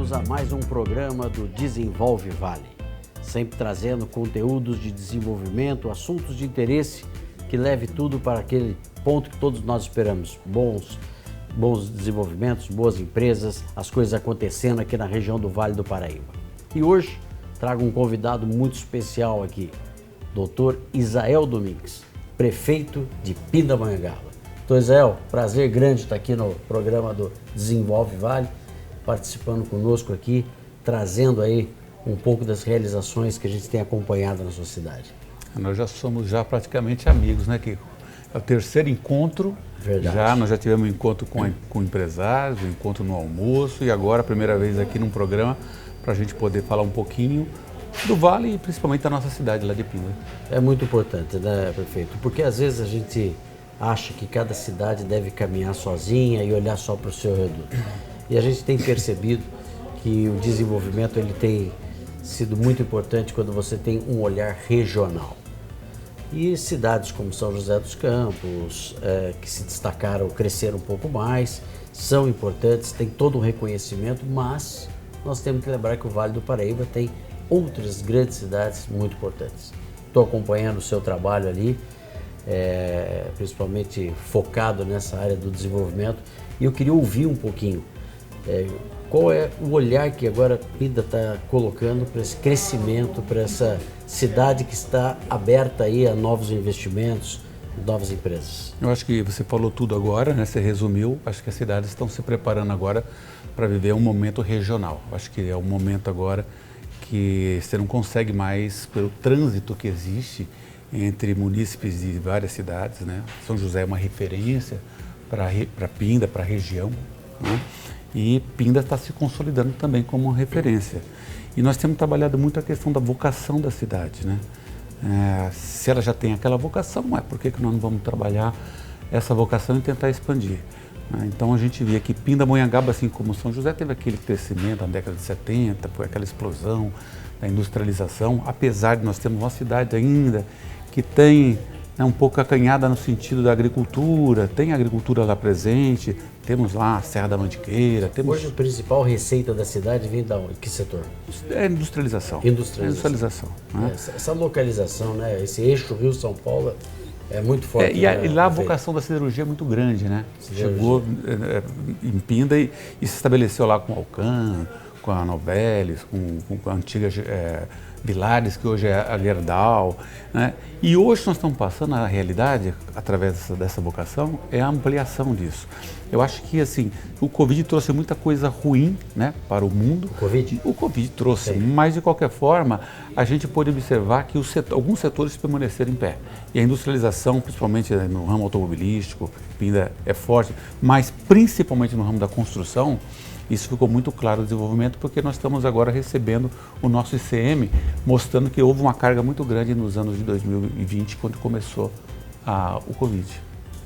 todos a mais um programa do Desenvolve Vale, sempre trazendo conteúdos de desenvolvimento, assuntos de interesse que leve tudo para aquele ponto que todos nós esperamos, bons desenvolvimentos, boas empresas, as coisas acontecendo aqui na região do Vale do Paraíba. E hoje trago um convidado muito especial aqui, Dr. Isael Domingues, prefeito de Pindamonhangaba. Dr. Isael, prazer grande estar aqui no programa do Desenvolve Vale, participando conosco aqui, trazendo aí um pouco das realizações que a gente tem acompanhado na sua cidade. Nós já somos praticamente amigos, né, Kiko? É o terceiro encontro. Verdade. Nós já tivemos um encontro com empresários, um encontro no almoço e agora a primeira vez aqui num programa para a gente poder falar um pouquinho do Vale e principalmente da nossa cidade lá de Pinda. É muito importante, né, prefeito? Porque às vezes a gente acha que cada cidade deve caminhar sozinha e olhar só para o seu reduto. E a gente tem percebido que o desenvolvimento ele tem sido muito importante quando você tem um olhar regional. E cidades como São José dos Campos, que se destacaram, cresceram um pouco mais, são importantes, tem todo um reconhecimento, mas nós temos que lembrar que o Vale do Paraíba tem outras grandes cidades muito importantes. Estou acompanhando o seu trabalho ali, principalmente focado nessa área do desenvolvimento, e eu queria ouvir um pouquinho qual é o olhar que agora a Pinda está colocando para esse crescimento, para essa cidade que está aberta aí a novos investimentos, novas empresas. Eu acho que você falou tudo agora, né? Você resumiu. Acho que as cidades estão se preparando agora para viver um momento regional. Acho que é um momento agora que você não consegue mais, pelo trânsito que existe entre munícipes de várias cidades, né? São José é uma referência para Pinda, para a região, né? E Pinda está se consolidando também como uma referência. E nós temos trabalhado muito a questão da vocação da cidade, né? Se ela já tem aquela vocação, por que nós não vamos trabalhar essa vocação e tentar expandir? Então a gente vê que Pindamonhangaba, assim como São José, teve aquele crescimento na década de 70, foi aquela explosão da industrialização, apesar de nós termos uma cidade ainda que tem um pouco acanhada no sentido da agricultura, tem a agricultura lá presente, temos lá a Serra da Mantiqueira. Hoje a principal receita da cidade vem de onde? Que setor? É industrialização. Industrialização. Né? Essa localização, né? Esse eixo Rio-São Paulo é muito forte. E lá a vocação da siderurgia é muito grande, né? Chegou em Pinda e se estabeleceu lá com Alcan, com a Novelis, com a antiga Vilares, que hoje é a Gerdau, né? E hoje nós estamos passando, na realidade, através dessa vocação, é a ampliação disso. Eu acho que, assim, o Covid trouxe muita coisa ruim, né, para o mundo. O Covid trouxe, sim. Mas, de qualquer forma, a gente pode observar que alguns setores permaneceram em pé. E a industrialização, principalmente no ramo automobilístico, Pinda é forte, mas principalmente no ramo da construção, isso ficou muito claro no desenvolvimento, porque nós estamos agora recebendo o nosso ICM, mostrando que houve uma carga muito grande nos anos de 2020, quando começou o Covid.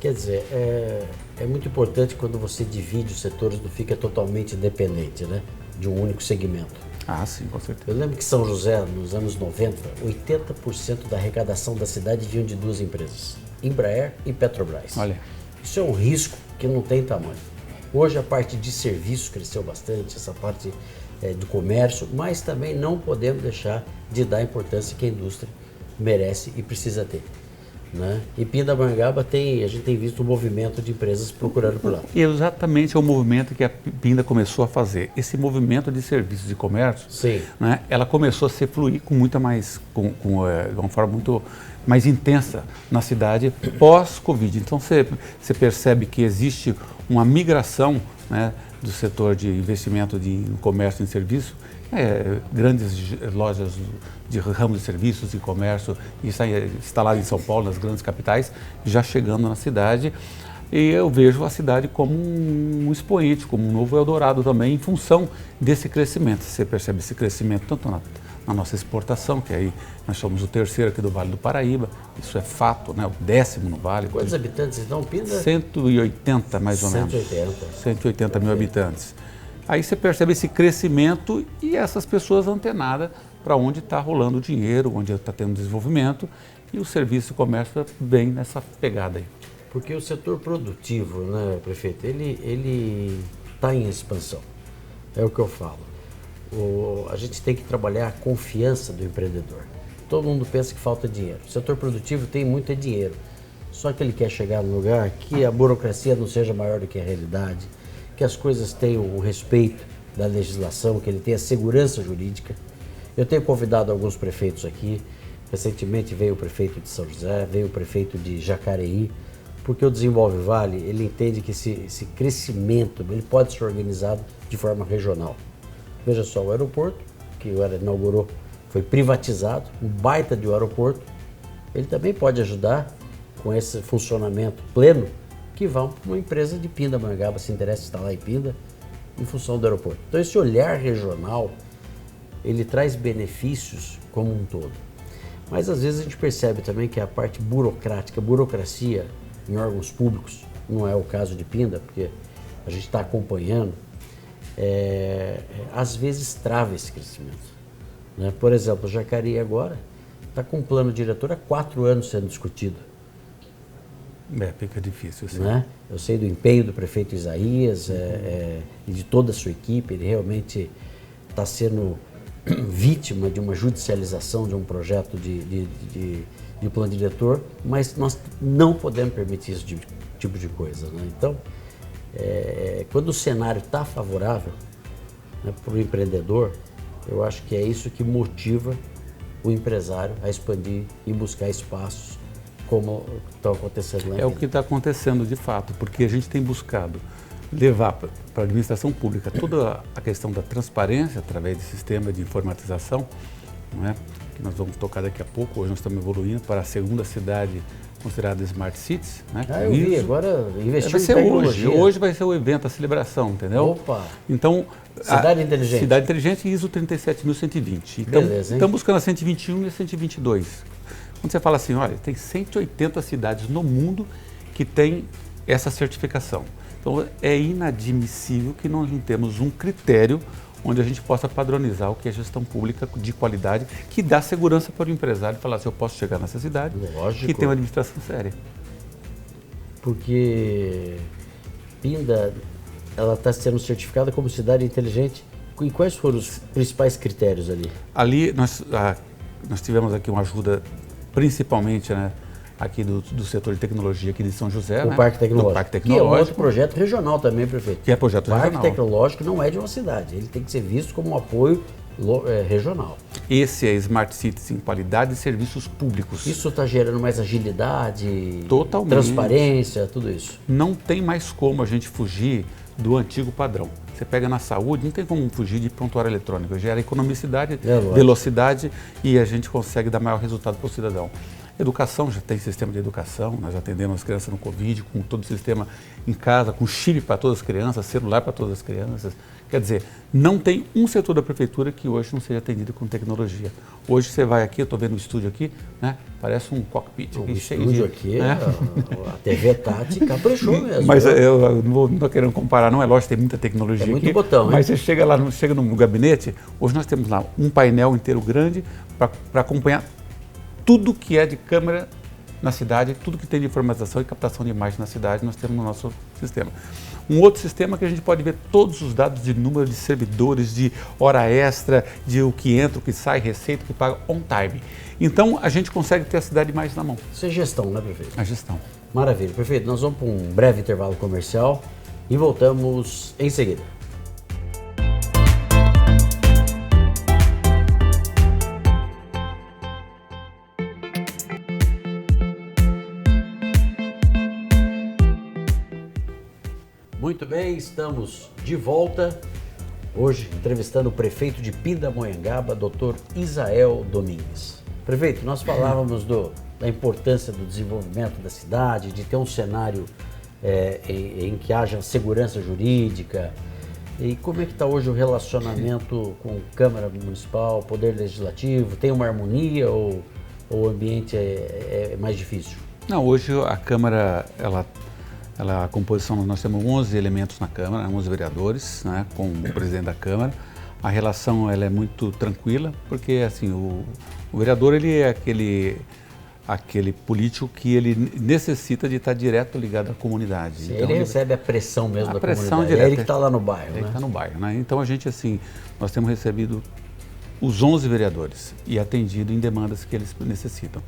Quer dizer, é muito importante quando você divide os setores, não fica totalmente dependente, né, de um único segmento. Ah, sim, com certeza. Eu lembro que São José, nos anos 90, 80% da arrecadação da cidade vinha de duas empresas, Embraer e Petrobras. Olha. Isso é um risco que não tem tamanho. Hoje a parte de serviço cresceu bastante, essa parte do comércio, mas também não podemos deixar de dar a importância que a indústria merece e precisa ter, né? E Pindamonhangaba a gente tem visto um movimento de empresas procurando por lá. E exatamente é o movimento que a Pinda começou a fazer. Esse movimento de serviços e comércio, sim, né, ela começou a se fluir com muita mais, de uma forma muito mais intensa na cidade pós-Covid. Então você percebe que existe uma migração, né, do setor de investimento no comércio e em serviço, grandes lojas de ramo de serviços e comércio instaladas em São Paulo, nas grandes capitais, já chegando na cidade. E eu vejo a cidade como um expoente, como um novo Eldorado também, em função desse crescimento. Você percebe esse crescimento tanto na nossa exportação, que aí nós somos o terceiro aqui do Vale do Paraíba, isso é fato, né? O 10º no Vale. Quantos habitantes então, Pinda? 180 mais ou menos. 180 mil habitantes. Aí você percebe esse crescimento e essas pessoas antenadas para onde está rolando o dinheiro, onde está tendo desenvolvimento, e o serviço e comércio vem nessa pegada aí. Porque o setor produtivo, né, prefeito, ele está em expansão, é o que eu falo. a gente tem que trabalhar a confiança do empreendedor. Todo mundo pensa que falta dinheiro. O setor produtivo tem muito dinheiro. Só que ele quer chegar num lugar que a burocracia não seja maior do que a realidade, que as coisas tenham o respeito da legislação, que ele tenha segurança jurídica. Eu tenho convidado alguns prefeitos aqui. Recentemente veio o prefeito de São José, veio o prefeito de Jacareí, porque o Desenvolve Vale, ele entende que esse crescimento ele pode ser organizado de forma regional. Veja só, o aeroporto, que o Ara inaugurou, foi privatizado, um baita de um aeroporto, ele também pode ajudar com esse funcionamento pleno, que vão para uma empresa de Pindamonhangaba, se interessa em instalar em Pinda, em função do aeroporto. Então esse olhar regional, ele traz benefícios como um todo. Mas às vezes a gente percebe também que a parte burocrática, burocracia em órgãos públicos, não é o caso de Pinda, porque a gente está acompanhando, às vezes trava esse crescimento. Né? Por exemplo, Jacareí agora está com um plano diretor há 4 anos sendo discutido. Fica difícil, sim. Né? Eu sei do empenho do prefeito Isaías e de toda a sua equipe, ele realmente está sendo vítima de uma judicialização de um projeto de plano diretor, mas nós não podemos permitir esse tipo de coisa. Né? Então, quando o cenário está favorável, né, para o empreendedor, eu acho que é isso que motiva o empresário a expandir e buscar espaços como estão acontecendo lá. É o que está acontecendo de fato, porque a gente tem buscado levar para a administração pública toda a questão da transparência através de sistema de informatização, não é? Que nós vamos tocar daqui a pouco. Hoje nós estamos evoluindo para a segunda cidade considerada Smart Cities. Né? Eu vi, agora investiu vai em ser tecnologia. Hoje vai ser o evento, a celebração, entendeu? Opa! Então, Cidade Inteligente. Cidade Inteligente ISO 37120. Então, beleza, hein? Estamos buscando a 121 e a 122. Quando você fala assim, olha, tem 180 cidades no mundo que tem essa certificação. Então, é inadmissível que nós não temos um critério onde a gente possa padronizar o que é gestão pública de qualidade, que dá segurança para o empresário falar assim, eu posso chegar nessa cidade Lógico. que tem uma administração séria. Porque Pinda, ela está sendo certificada como cidade inteligente. E quais foram os principais critérios ali? Ali, nós tivemos aqui uma ajuda, principalmente, né, aqui do setor de tecnologia aqui de São José, o Parque Tecnológico. Do Parque Tecnológico. Que é um outro projeto regional também, prefeito. Que é projeto regional. O Parque Tecnológico não é de uma cidade, ele tem que ser visto como um apoio regional. Esse é Smart Cities em qualidade de serviços públicos. Isso está gerando mais agilidade, totalmente, transparência, tudo isso. Não tem mais como a gente fugir do antigo padrão. Você pega na saúde, não tem como fugir de prontuário eletrônico. Gera economicidade, velocidade e a gente consegue dar maior resultado para o cidadão. Educação, já tem sistema de educação, nós atendemos as crianças no Covid, com todo o sistema em casa, com chip para todas as crianças, celular para todas as crianças. Quer dizer, não tem um setor da prefeitura que hoje não seja atendido com tecnologia. Hoje você vai aqui, eu estou vendo o estúdio aqui, né? Parece um cockpit. O estúdio aqui, a TV Tati caprichou mesmo. Mas eu não estou querendo comparar, não é lógico, tem muita tecnologia muito aqui. Botão, mas você chega lá, chega no gabinete, hoje nós temos lá um painel inteiro grande para acompanhar tudo que é de câmera na cidade, tudo que tem de informatização e captação de imagem na cidade, nós temos no nosso sistema. Um outro sistema que a gente pode ver todos os dados de número de servidores, de hora extra, de o que entra, o que sai, receita, o que paga on time. Então, a gente consegue ter a cidade mais na mão. Isso é gestão, né, prefeito? A gestão. Maravilha. Prefeito, nós vamos para um breve intervalo comercial e voltamos em seguida. Muito bem, estamos de volta. Hoje entrevistando o prefeito de Pindamonhangaba, Dr. Isael Domingues. Prefeito, nós falávamos da importância do desenvolvimento da cidade, de ter um cenário em que haja segurança jurídica. E como é que está hoje o relacionamento com Câmara Municipal, Poder Legislativo? Tem uma harmonia ou o ambiente é mais difícil? Não, hoje a Câmara, a composição, nós temos 11 elementos na Câmara, 11 vereadores, né, com o presidente da Câmara. A relação ela é muito tranquila, porque assim, o vereador ele é aquele político que ele necessita de estar direto ligado à comunidade. Sim, então, ele recebe a pressão mesmo da pressão comunidade. direta. É ele que está lá no bairro, Ele né? está no bairro, né? Então a gente, assim, nós temos recebido os 11 vereadores e atendido em demandas que eles necessitam.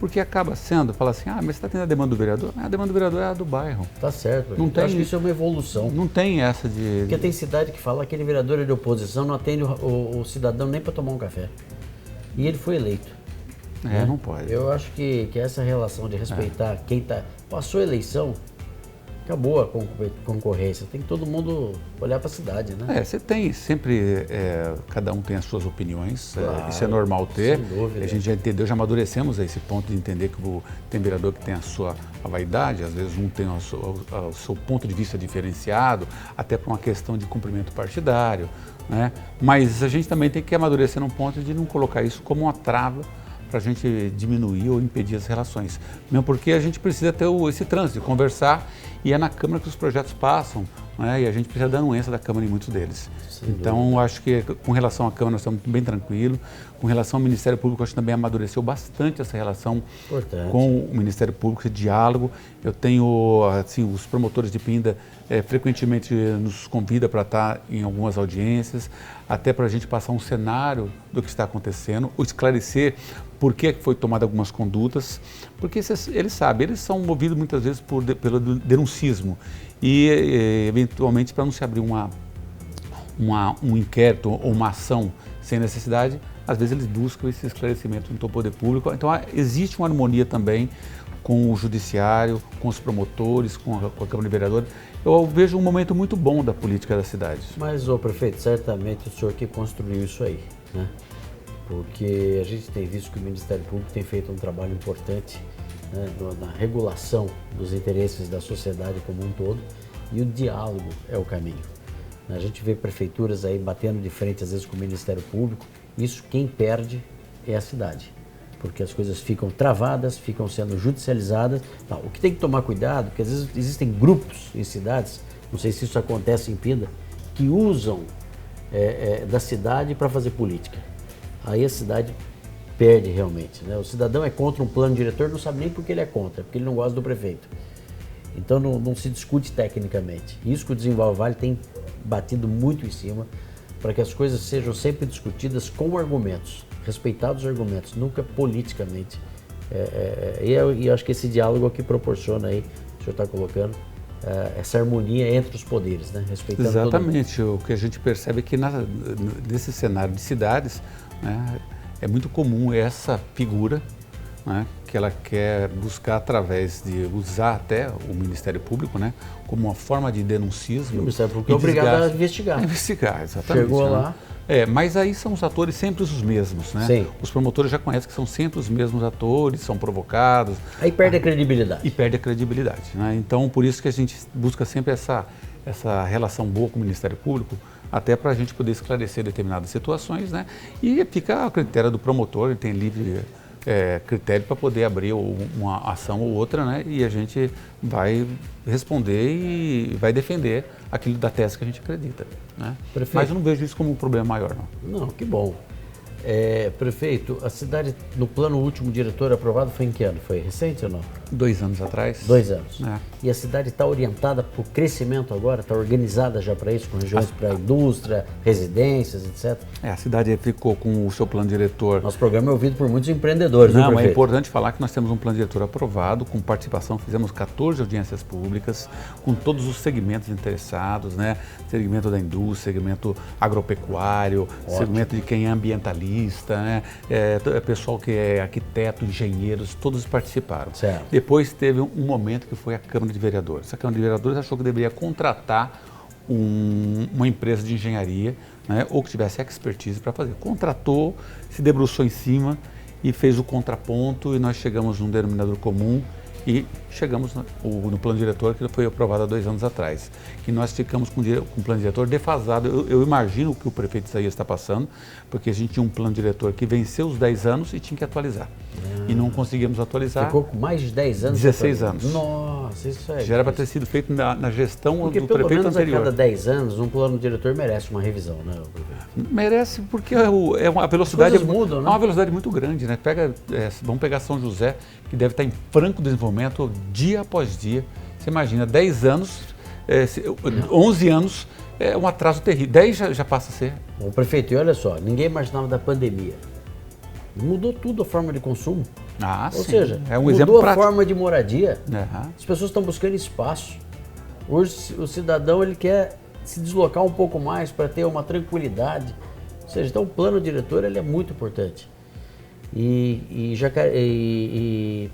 Porque acaba sendo, fala assim, mas você está tendo a demanda do vereador? A demanda do vereador é a do bairro. Tá certo. Não tem, eu acho que isso é uma evolução. Não tem essa de... Porque tem cidade que fala que aquele vereador é de oposição, não atende o cidadão nem para tomar um café. E ele foi eleito. Né? Não pode. Eu acho que essa relação de respeitar quem passou a eleição, acabou a concorrência. Tem que todo mundo olhar para a cidade, né? Você tem sempre, cada um tem as suas opiniões, Claro, isso é normal ter. sem dúvida. A gente já entendeu, já amadurecemos a esse ponto de entender que tem vereador que tem a vaidade, às vezes um tem o seu ponto de vista diferenciado, até por uma questão de cumprimento partidário, né? Mas a gente também tem que amadurecer num ponto de não colocar isso como uma trava para a gente diminuir ou impedir as relações. Mesmo porque a gente precisa ter esse trânsito, de conversar, e é na Câmara que os projetos passam, né? E a gente precisa da anuência da Câmara em muitos deles. Então, acho que com relação à Câmara nós estamos bem tranquilos. Com relação ao Ministério Público, acho que também amadureceu bastante essa relação com o Ministério Público, esse diálogo. Eu tenho, assim, os promotores de Pinda frequentemente nos convida para estar em algumas audiências, até para a gente passar um cenário do que está acontecendo, ou esclarecer por que foi tomada algumas condutas, porque eles sabem, eles são movidos muitas vezes pelo denuncismo e eventualmente para não se abrir um inquérito ou uma ação sem necessidade, às vezes eles buscam esse esclarecimento no poder público. Então existe uma harmonia também com o judiciário, com os promotores, com a Câmara de Vereadores. Eu vejo um momento muito bom da política da cidade. Mas, prefeito, certamente o senhor que construiu isso aí, né? Porque a gente tem visto que o Ministério Público tem feito um trabalho importante, né, na regulação dos interesses da sociedade como um todo, e o diálogo é o caminho. A gente vê prefeituras aí batendo de frente às vezes com o Ministério Público, isso quem perde é a cidade, porque as coisas ficam travadas, ficam sendo judicializadas. Não, o que tem que tomar cuidado, porque às vezes existem grupos em cidades, não sei se isso acontece em Pinda, que usam da cidade para fazer política. Aí a cidade perde realmente, né? O cidadão é contra um plano diretor, não sabe nem por que ele é contra, porque ele não gosta do prefeito. Então não se discute tecnicamente. Isso que o Desenvolve Vale tem batido muito em cima, para que as coisas sejam sempre discutidas com argumentos, respeitados os argumentos, nunca politicamente. E eu acho que esse diálogo aqui proporciona aí, o senhor está colocando, essa harmonia entre os poderes, né? Respeitando exatamente. O que a gente percebe é que nesse cenário de cidades, né, é muito comum essa figura, né, que ela quer buscar através de usar até o Ministério Público, né, como uma forma de denuncismo. O Ministério Público é obrigado a investigar. Investigar, exatamente. Chegou né? lá. Mas aí são os atores sempre os mesmos, né? Sim. Os promotores já conhecem que são sempre os mesmos atores, são provocados. Aí perde a credibilidade. E perde a credibilidade, né? Então, por isso que a gente busca sempre essa relação boa com o Ministério Público, até para a gente poder esclarecer determinadas situações, né? E fica a critério do promotor, ele tem livre critério para poder abrir uma ação ou outra, né? E a gente vai responder e vai defender aquilo da tese que a gente acredita, né? Mas eu não vejo isso como um problema maior, não. Não, que bom. Prefeito, a cidade, no plano último diretor aprovado foi em que ano? Foi recente ou não? 2 anos atrás. 2 anos. É. E a cidade está orientada para o crescimento agora? Está organizada já para isso, com regiões para indústria, residências, etc? A cidade ficou com o seu plano diretor. Nosso programa é ouvido por muitos empreendedores, Não, viu, é importante falar que nós temos um plano diretor aprovado, com participação, fizemos 14 audiências públicas, com todos os segmentos interessados, né? Segmento da indústria, segmento agropecuário, segmento de quem é ambientalista, né? Pessoal que é arquiteto, engenheiros, todos participaram. Certo. Depois teve um momento que foi a Câmara de Vereadores. A Câmara de Vereadores achou que deveria contratar uma empresa de engenharia, né, ou que tivesse expertise para fazer. Contratou, se debruçou em cima e fez o contraponto, e nós chegamos num denominador comum e chegamos no plano diretor que foi aprovado há 2 anos atrás. Que nós ficamos com o plano diretor defasado. Eu imagino o que o prefeito Isaías está passando, porque a gente tinha um plano diretor que venceu os 10 anos e tinha que atualizar. E não conseguimos atualizar. Ficou com mais de 10 anos? 16 anos. Nossa! Nossa, isso é Já era para ter sido feito na gestão porque do pelo prefeito menos anterior. a cada 10 anos um plano diretor merece uma revisão, né, prefeito? Merece porque é uma velocidade, As coisas mudam, né? é uma velocidade muito grande, né? Vamos pegar São José, que deve estar em franco desenvolvimento dia após dia. Você imagina, 10 anos, 11 anos, é um atraso terrível. 10 já passa a ser. O prefeito, e olha só, ninguém imaginava da pandemia. Mudou tudo a forma de consumo. Ou Sim. seja, É um mudou exemplo a prático. forma de moradia. Aham. As pessoas estão buscando espaço. Hoje o cidadão ele quer se deslocar um pouco mais para ter uma tranquilidade. Ou seja, então o plano diretor ele é muito importante. E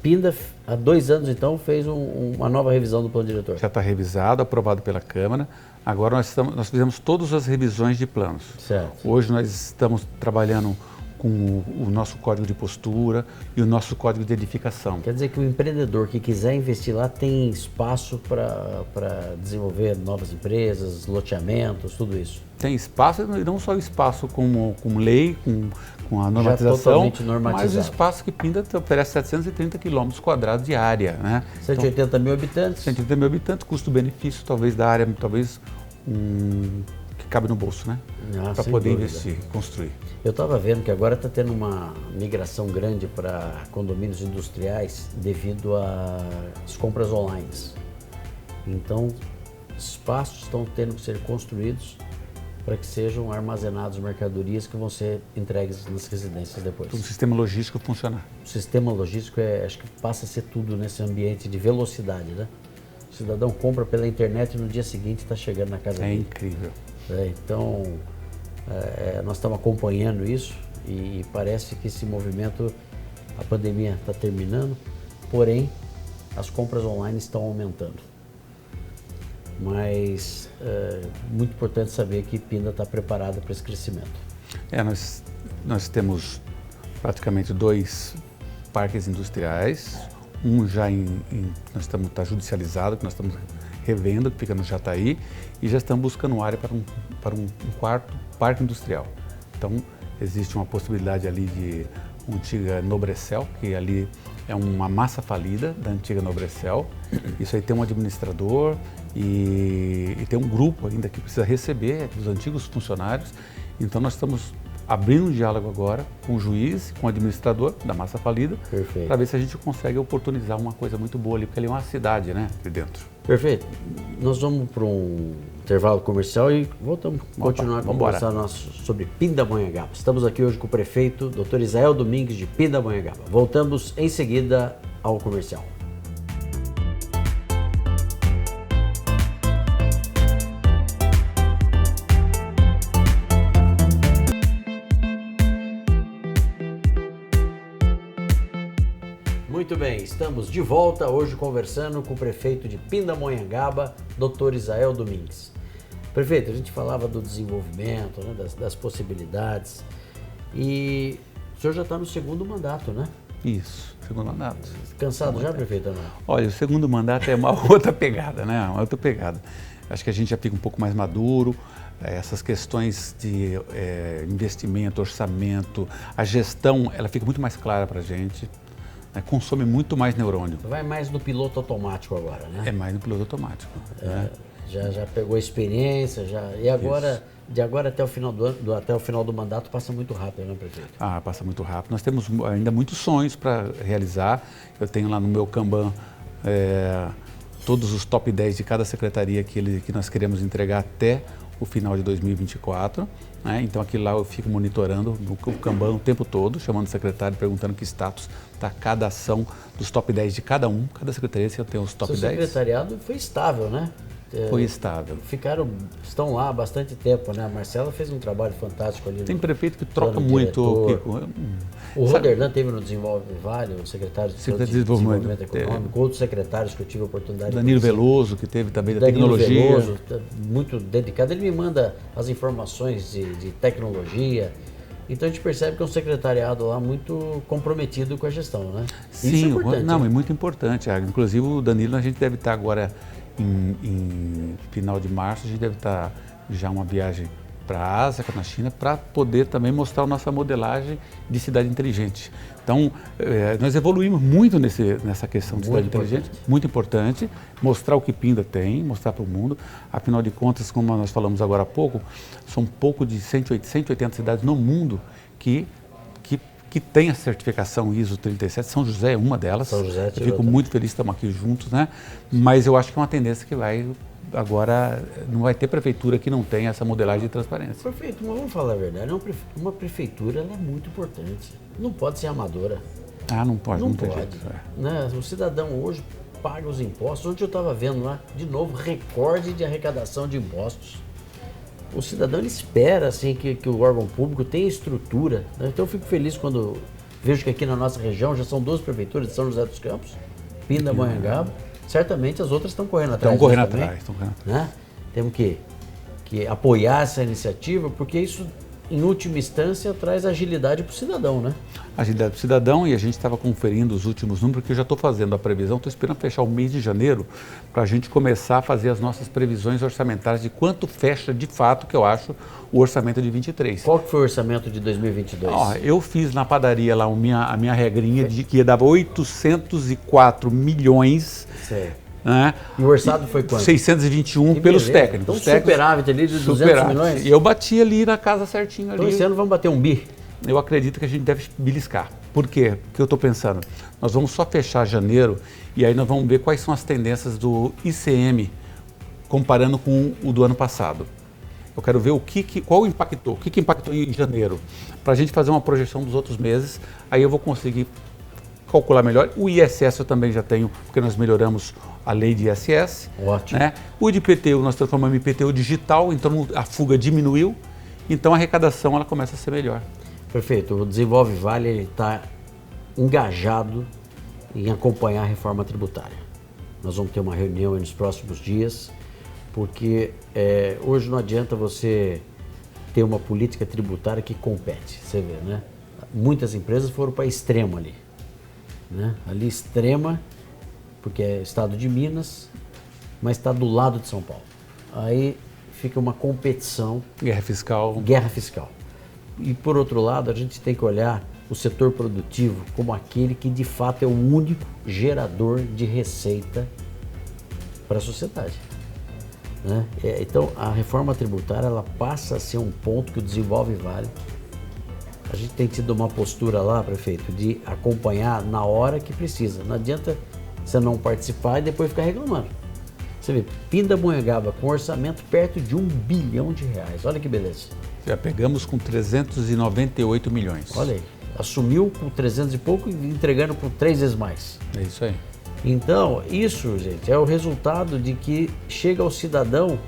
Pinda, há 2 anos então, fez uma nova revisão do plano diretor. Já está revisado, aprovado pela Câmara. Agora nós fizemos todas as revisões de planos. Certo. Hoje nós estamos trabalhando com o nosso código de postura e o nosso código de edificação. Quer dizer que o empreendedor que quiser investir lá tem espaço para desenvolver novas empresas, loteamentos, tudo isso. Tem espaço, e não só espaço com lei, com a normatização, totalmente normatizado. mas o espaço que Pinda oferece 730 quilômetros quadrados de área. Né? 180 mil habitantes. 180 mil habitantes, custo-benefício talvez da área, talvez que cabe no bolso, né? Para Sem poder dúvida. investir, construir. Eu estava vendo que agora está tendo uma migração grande para condomínios industriais devido às compras online. Então, espaços estão tendo que ser construídos para que sejam armazenados mercadorias que vão ser entregues nas residências depois. Para o sistema logístico funcionar. O sistema logístico acho que passa a ser tudo nesse ambiente de velocidade, né? O cidadão compra pela internet e no dia seguinte está chegando na casa É dele. incrível. Então, nós estamos acompanhando isso e parece que esse movimento, a pandemia está terminando, porém, as compras online estão aumentando. Mas muito importante saber que Pinda está preparada para esse crescimento. Nós temos praticamente 2 parques industriais, um já está judicializado, que nós estamos revendo, que fica no Jataí, e já estamos buscando área para um quarto parque industrial. Então, existe uma possibilidade ali de uma antiga Nobrecel, que ali é uma massa falida da antiga Nobrecel. Isso aí tem um administrador e tem um grupo ainda que precisa receber dos antigos funcionários. Então, nós estamos abrindo um diálogo agora com o juiz, com o administrador da massa falida, para ver se a gente consegue oportunizar uma coisa muito boa ali, porque ali é uma cidade, né, ali dentro. Perfeito. Nós vamos para um intervalo comercial e voltamos a continuar a conversar sobre Pindamonhangaba. Estamos aqui hoje com o prefeito, Dr. Israel Domingues, de Pindamonhangaba. Voltamos em seguida ao comercial. Muito bem, estamos de volta hoje conversando com o prefeito de Pindamonhangaba, Dr. Israel Domingues. Prefeito, a gente falava do desenvolvimento, né, das possibilidades, e o senhor já está no 2º mandato, né? Isso, 2º mandato. Cansado já, prefeito? Não? Olha, o 2º mandato é uma outra pegada, né? Uma outra pegada. Acho que a gente já fica um pouco mais maduro, essas questões de investimento, orçamento, a gestão, ela fica muito mais clara para a gente. Consome muito mais neurônio. Vai mais no piloto automático agora, né? É mais no piloto automático. Né? Já pegou experiência, e agora, isso. De agora até o final até o final do mandato passa muito rápido, né, prefeito? Passa muito rápido. Nós temos ainda muitos sonhos para realizar. Eu tenho lá no meu Kanban todos os top 10 de cada secretaria que nós queremos entregar até o final de 2024. Né? Então aqui lá eu fico monitorando o Kanban o tempo todo, chamando o secretário, perguntando que status está cada ação dos top 10 de cada secretaria, se eu tenho os top 10. O secretariado foi estável, né? Foi estável. Estão lá há bastante tempo, né? A Marcela fez um trabalho fantástico ali. Tem prefeito que troca muito. O Roderlan teve no Desenvolve Vale, o secretário de Desenvolvimento Econômico, outros secretários que eu tive a oportunidade Danilo de conhecer. Veloso, que teve também da Danilo tecnologia. Veloso, muito dedicado. Ele me manda as informações de tecnologia. Então a gente percebe que é um secretariado lá muito comprometido com a gestão, né? Sim, isso é importante, não, né? é muito importante. Inclusive o Danilo, a gente deve estar agora em final de março, a gente deve estar já uma viagem para a Ásia, na China, para poder também mostrar a nossa modelagem de cidade inteligente. Então, nós evoluímos muito nessa questão de cidade inteligente, muito importante, mostrar o que Pinda tem, mostrar para o mundo. Afinal de contas, como nós falamos agora há pouco, são pouco de 180 cidades no mundo que tem a certificação ISO 37, São José é uma delas. São José, eu fico muito feliz de estar aqui juntos, né? Mas eu acho que é uma tendência que vai, agora, não vai ter prefeitura que não tenha essa modelagem de transparência. Perfeito, mas vamos falar a verdade, uma prefeitura ela é muito importante, não pode ser amadora. Ah, não pode, não tem pode. jeito. Né? O cidadão hoje paga os impostos, ontem eu estava vendo lá, de novo, recorde de arrecadação de impostos. O cidadão ele espera assim, que o órgão público tenha estrutura. Né? Então eu fico feliz quando vejo que aqui na nossa região já são 2 prefeituras de São José dos Campos, Pindamonhangaba. Certamente as outras estão correndo atrás. Estão correndo atrás. Né? Temos que apoiar essa iniciativa, porque isso, em última instância, traz agilidade para o cidadão, né? Agilidade para o cidadão, e a gente estava conferindo os últimos números, porque eu já estou fazendo a previsão, estou esperando fechar o mês de janeiro para a gente começar a fazer as nossas previsões orçamentárias de quanto fecha de fato, que eu acho, o orçamento de 23. Qual que foi o orçamento de 2022? Eu fiz na padaria lá a minha regrinha de que ia dar 804 milhões. Certo. Né? E o orçado foi quanto? 621 que pelos beleza. técnicos. Então superávit ali de 200 milhões? E eu bati ali na casa certinho. Então ali. esse ano vamos bater um bi? Eu acredito que a gente deve beliscar. Por quê? Porque eu estou pensando, nós vamos só fechar janeiro e aí nós vamos ver quais são as tendências do ICM comparando com o do ano passado. Eu quero ver qual impactou, o que impactou em janeiro, para a gente fazer uma projeção dos outros meses, aí eu vou conseguir calcular melhor. O ISS eu também já tenho, porque nós melhoramos a lei de ISS. Ótimo. Né? O de IPTU, nós transformamos em IPTU digital, então a fuga diminuiu, então a arrecadação ela começa a ser melhor. Perfeito. O Desenvolve Vale está engajado em acompanhar a reforma tributária. Nós vamos ter uma reunião nos próximos dias, porque hoje não adianta você ter uma política tributária que compete, você vê, né? Muitas empresas foram para extremo ali, né? Ali extrema, porque é estado de Minas, mas está do lado de São Paulo. Aí fica uma competição. Guerra fiscal. Guerra fiscal. E por outro lado, a gente tem que olhar o setor produtivo como aquele que de fato é o único gerador de receita para a sociedade. Né? Então a reforma tributária ela passa a ser um ponto que o Desenvolve Vale. A gente tem tido uma postura lá, prefeito, de acompanhar na hora que precisa. Não adianta você não participar e depois ficar reclamando. Você vê, Pindamonhangaba com orçamento perto de R$1 bilhão. Olha que beleza. Já pegamos com 398 milhões. Olha aí, assumiu com 300 e pouco e entregando por 3 vezes mais. É isso aí. Então, isso, gente, é o resultado de que chega ao cidadão,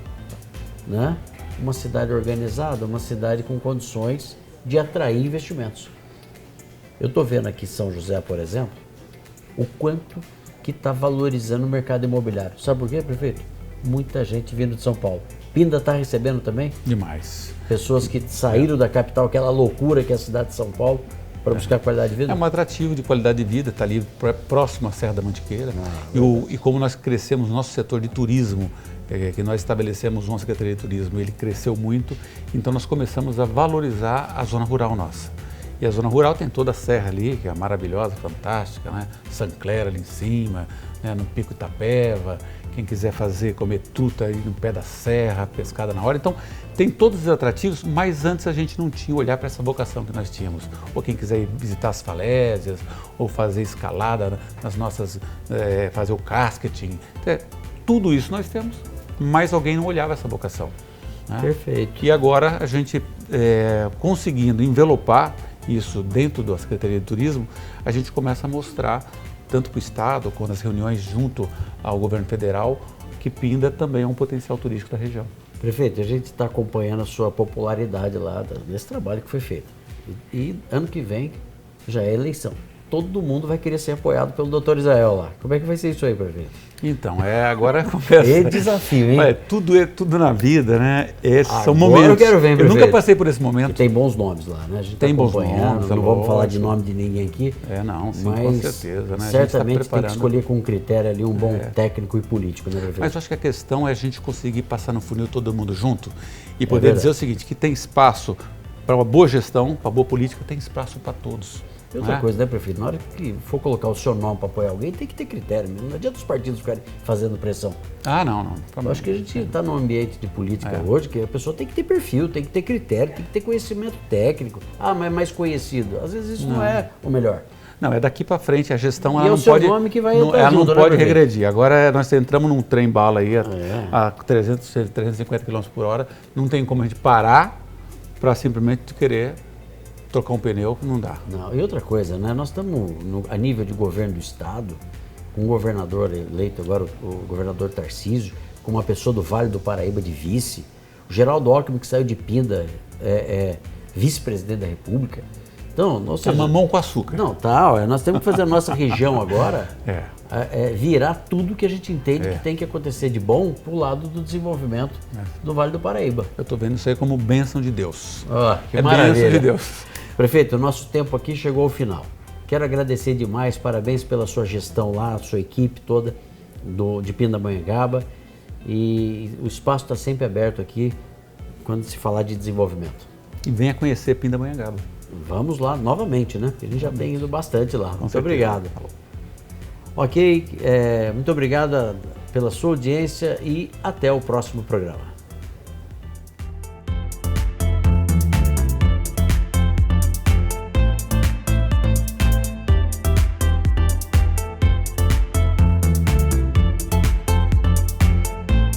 né, uma cidade organizada, uma cidade com condições de atrair investimentos. Eu estou vendo aqui São José, por exemplo, o quanto que está valorizando o mercado imobiliário. Sabe por quê, prefeito? Muita gente vindo de São Paulo. Pinda está recebendo também? Demais. Pessoas que saíram da capital, aquela loucura que é a cidade de São Paulo, para buscar qualidade de vida? É um atrativo de qualidade de vida, está ali próximo à Serra da Mantiqueira. E como nós crescemos no nosso setor de turismo, que nós estabelecemos uma Secretaria de Turismo, ele cresceu muito, então nós começamos a valorizar a zona rural nossa. E a zona rural tem toda a serra ali, que é maravilhosa, fantástica, né? Sancler ali em cima, né? No Pico Itapeva, quem quiser comer truta aí no pé da serra, pescada na hora. Então, tem todos os atrativos, mas antes a gente não tinha olhar para essa vocação que nós tínhamos. Ou quem quiser ir visitar as falésias, ou fazer escalada nas nossas, fazer o casketing. Tudo isso nós temos, mas alguém não olhava essa vocação. Né? Perfeito. E agora a gente conseguindo envelopar isso dentro da Secretaria de Turismo, a gente começa a mostrar, tanto para o Estado, quanto nas reuniões junto ao governo federal, que Pinda também é um potencial turístico da região. Prefeito, a gente está acompanhando a sua popularidade lá, nesse trabalho que foi feito. E ano que vem já é eleição. todo mundo vai querer ser apoiado pelo doutor Israel lá. Como é que vai ser isso aí, prefeito? Então, agora começa. É desafio, hein? Tudo na vida, né? Esses são Agora momentos. eu quero ver, eu prefeito. nunca passei por esse momento. Que tem bons nomes lá, né? A gente Tem tá bons acompanhando, nomes, não vamos falar de lógico. nome de ninguém aqui. Sim, mas com certeza, né? certamente tem que escolher com critério ali um bom técnico e político, né, prefeito? Mas eu acho que a questão é a gente conseguir passar no funil todo mundo junto e poder dizer o seguinte, que tem espaço para uma boa gestão, para boa política, tem espaço para todos. E outra coisa, né, prefeito? Na hora que for colocar o seu nome para apoiar alguém, tem que ter critério mesmo. Não adianta os partidos ficarem fazendo pressão. Não. Eu acho que a gente está num ambiente de política hoje que a pessoa tem que ter perfil, tem que ter critério, tem que ter conhecimento técnico. Mas é mais conhecido. Às vezes isso não é o melhor. Não, é daqui para frente, a gestão E ela é o não seu pode, nome que vai não, entrar ela junto, não né, pode prefeito? regredir. Agora nós entramos num trem-bala aí a 350 km por hora, não tem como a gente parar para simplesmente querer trocar um pneu, não dá. Não, e outra coisa, né? Nós estamos a nível de governo do estado, com um governador eleito agora, o governador Tarcísio, com uma pessoa do Vale do Paraíba de vice, o Geraldo Alckmin, que saiu de Pinda, vice-presidente da República. Então, Mamão com açúcar. Não, nós temos que fazer a nossa região agora virar tudo que a gente entende que tem que acontecer de bom para o lado do desenvolvimento do Vale do Paraíba. Eu estou vendo isso aí como bênção de Deus. Que maravilha. Bênção de Deus. Prefeito, o nosso tempo aqui chegou ao final. Quero agradecer demais, parabéns pela sua gestão lá, a sua equipe toda de Pindamonhangaba. E o espaço está sempre aberto aqui quando se falar de desenvolvimento. E venha conhecer Pindamonhangaba. Vamos lá novamente, né? Porque a gente já tem ido bastante lá. Muito obrigado. Ok, muito obrigado pela sua audiência e até o próximo programa.